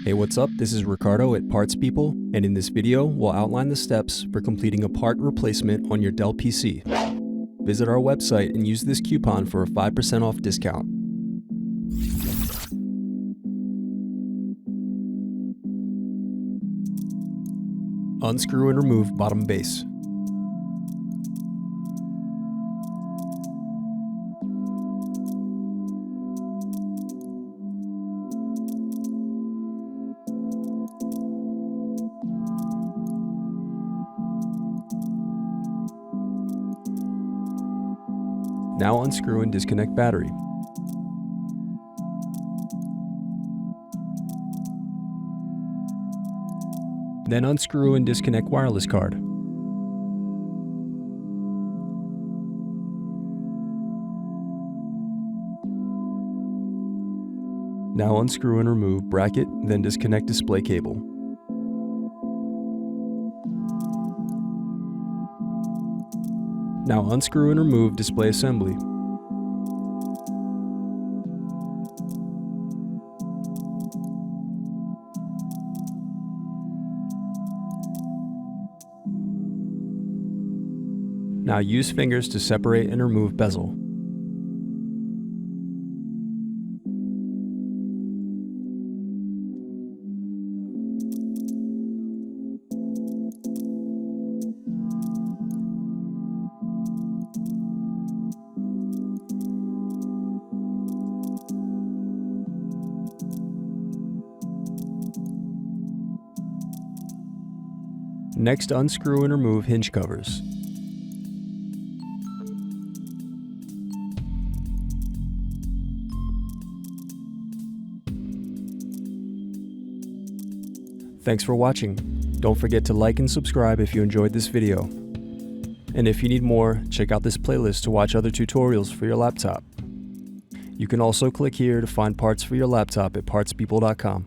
Hey, what's up? This is Ricardo at Parts People, and in this video, we'll outline the steps for completing a part replacement on your Dell PC. Visit our website and use this coupon for a 5% off discount. Unscrew and remove bottom base. Now unscrew and disconnect battery. Then unscrew and disconnect wireless card. Now unscrew and remove bracket, then disconnect display cable. Now unscrew and remove display assembly. Now use fingers to separate and remove bezel. Next, unscrew and remove hinge covers. Thanks for watching. Don't forget to like and subscribe if you enjoyed this video. And if you need more, check out this playlist to watch other tutorials for your laptop. You can also click here to find parts for your laptop at partspeople.com.